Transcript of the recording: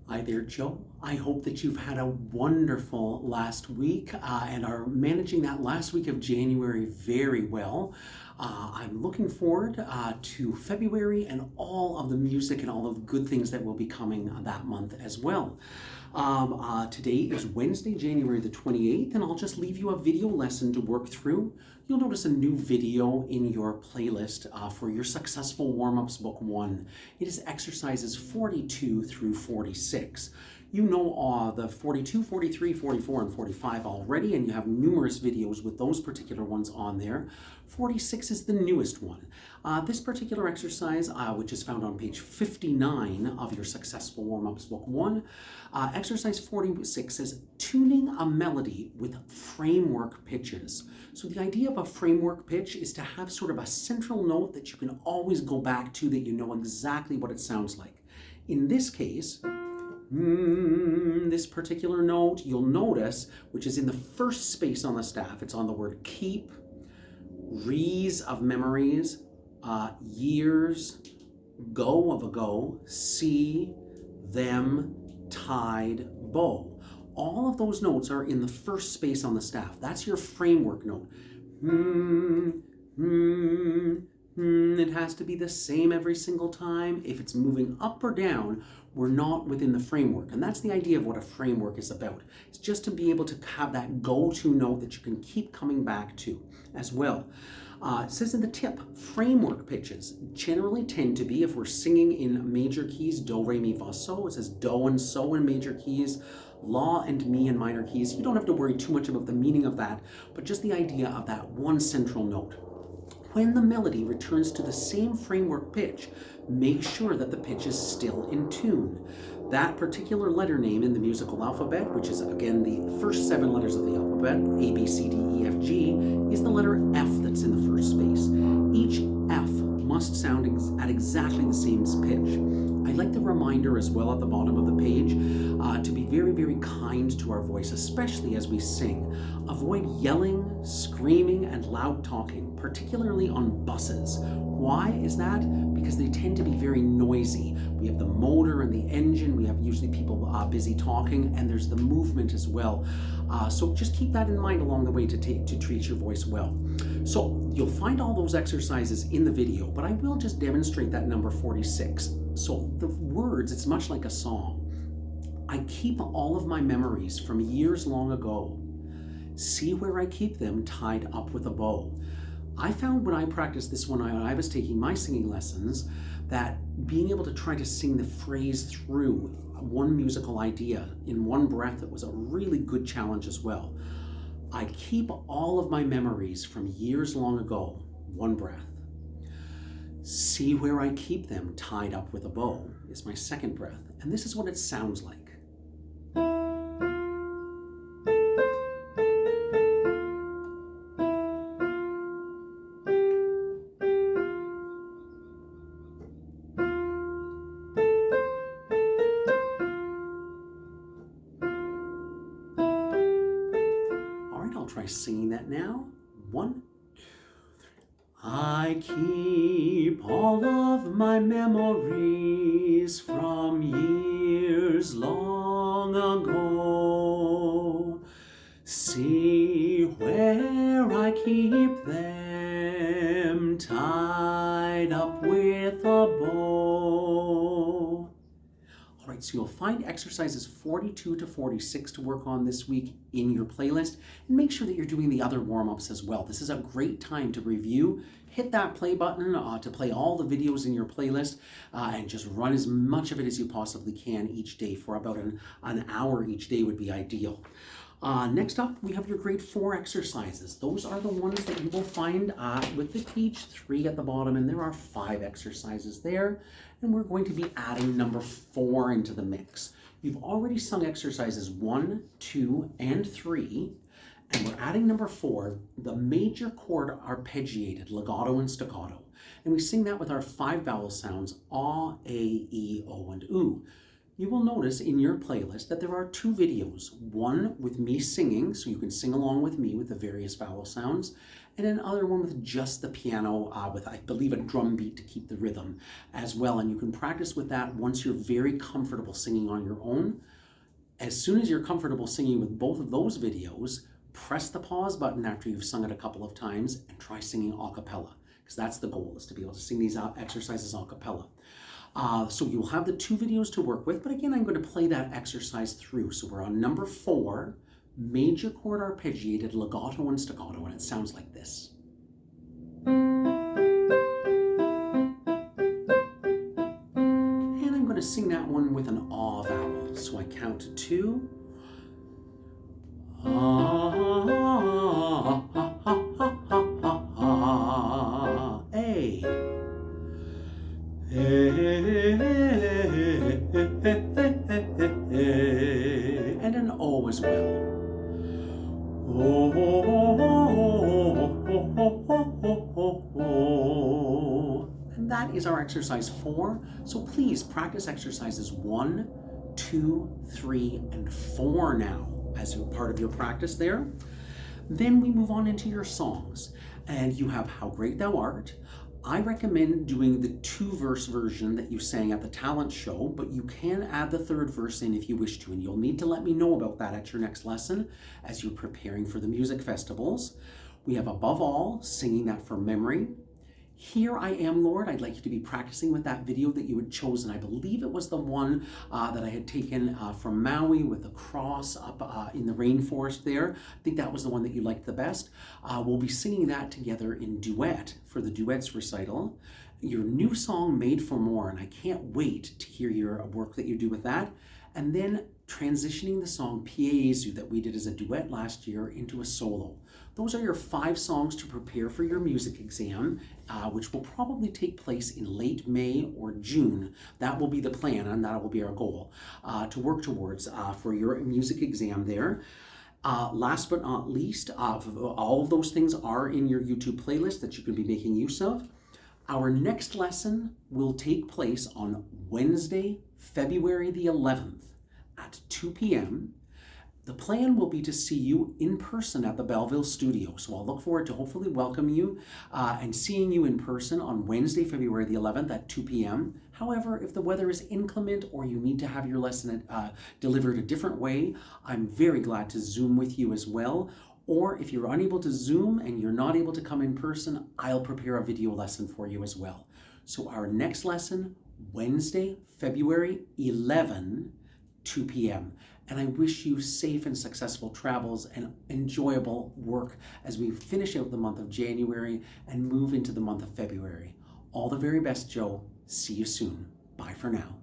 Hi there, Joe. I hope that you've had a wonderful last week and are managing that last week of January very well. I'm looking forward to February and all of the music and all of the good things that will be coming that month as well. Today is Wednesday, January the 28th, and I'll just leave you a video lesson to work through. You'll notice a new video in your playlist for your Successful Warm-Ups Book 1. It is exercises 42 through 46. You know the 42, 43, 44, and 45 already, and you have numerous videos with those particular ones on there. 46 is the newest one. This particular exercise, which is found on page 59 of your Successful Warm-Ups Book 1, exercise 46 says tuning a melody with framework pitches. So the idea of a framework pitch is to have sort of a central note that you can always go back to, that you know exactly what it sounds like. In this case, this particular note, you'll notice, which is in the first space on the staff, it's on the word keep, rees of memories, years, go of a go, see, them, tide, bow. All of those notes are in the first space on the staff. That's your framework note. It has to be the same every single time. If it's moving up or down, we're not within the framework. And that's the idea of what a framework is about. It's just to be able to have that go-to note that you can keep coming back to as well. It says in the tip, framework pitches generally tend to be, if we're singing in major keys, do, re, mi, fa, so. It says do and so in major keys, la and mi in minor keys. You don't have to worry too much about the meaning of that, but just the idea of that one central note. When the melody returns to the same framework pitch, make sure that the pitch is still in tune. That particular letter name in the musical alphabet, which is again the first 7 letters of the alphabet, A, B, C, D, E, F, G, is the letter F that's in the first space. Each F must sound at exactly the same pitch. I'd like the reminder as well at the bottom of the page to be very, very kind to our voice, especially as we sing. Avoid yelling, screaming, and loud talking, particularly on buses. Why is that? Because they tend to be very noisy. We have the motor and the engine, we have usually people busy talking, and there's the movement as well. So just keep that in mind along the way to treat your voice well. So you'll find all those exercises in the video, but I will just demonstrate that number 46. So the words, it's much like a song. I keep all of my memories from years long ago. See where I keep them tied up with a bow. I found when I practiced this when I was taking my singing lessons that being able to try to sing the phrase through one musical idea in one breath, it was a really good challenge as well. I keep all of my memories from years long ago, one breath. See where I keep them tied up with a bow is my second breath. And this is what it sounds like. I'll try singing that now. 1, 2, 3. I keep all of my memories from years long ago. See where I keep them tied up with a bow. All right, so you'll find exercises 42 to 46 to work on this week in your playlist, and make sure that you're doing the other warm-ups as well. This is a great time to review. Hit that play button to play all the videos in your playlist and just run as much of it as you possibly can each day. For about an hour each day would be ideal. Next up, we have your grade 4 exercises. Those are the ones that you will find with the page 3 at the bottom, and there are 5 exercises there, and we're going to be adding number 4 into the mix. You've already sung exercises 1, 2, and 3, and we're adding number 4. The major chord arpeggiated, legato and staccato, and we sing that with our 5 vowel sounds, a, e, o, and oo. you will notice in your playlist that there are 2 videos, one with me singing, so you can sing along with me with the various vowel sounds, and another one with just the piano with, I believe, a drum beat to keep the rhythm as well. And you can practice with that once you're very comfortable singing on your own. As soon as you're comfortable singing with both of those videos, press the pause button after you've sung it a couple of times and try singing a cappella, because that's the goal, is to be able to sing these exercises a cappella. So you'll have the 2 videos to work with, but again, I'm going to play that exercise through. So we're on number 4, major chord arpeggiated legato and staccato, and it sounds like this. And I'm going to sing that one with an ah vowel. So I count to 2. A. And an O as well. And that is our exercise 4. So please practice exercises 1, 2, 3, and 4 now as part of your practice there. Then we move on into your songs, and you have How Great Thou Art. I recommend doing the 2-verse version that you sang at the talent show, but you can add the 3rd verse in if you wish to, and you'll need to let me know about that at your next lesson as you're preparing for the music festivals. We have Above All, singing that from memory. Here I Am, Lord. I'd like you to be practicing with that video that you had chosen. I believe it was the one that I had taken from Maui with the cross up in the rainforest there. I think that was the one that you liked the best. We'll be singing that together in duet for the duets recital. Your new song, Made for More, and I can't wait to hear your work that you do with that. And then transitioning the song Pie Jesu that we did as a duet last year into a solo. Those are your 5 songs to prepare for your music exam, which will probably take place in late May or June. That will be the plan, and that will be our goal to work towards for your music exam there. Last but not least, all of those things are in your YouTube playlist that you can be making use of. Our next lesson will take place on Wednesday, February the 11th at 2 p.m. The plan will be to see you in person at the Belleville studio. So I'll look forward to hopefully welcoming you and seeing you in person on Wednesday, February the 11th at 2 p.m. However, if the weather is inclement or you need to have your lesson delivered a different way, I'm very glad to Zoom with you as well. Or if you're unable to Zoom and you're not able to come in person, I'll prepare a video lesson for you as well. So our next lesson, Wednesday, February 11, 2 p.m. And I wish you safe and successful travels and enjoyable work as we finish out the month of January and move into the month of February. All the very best, Joe. See you soon. Bye for now.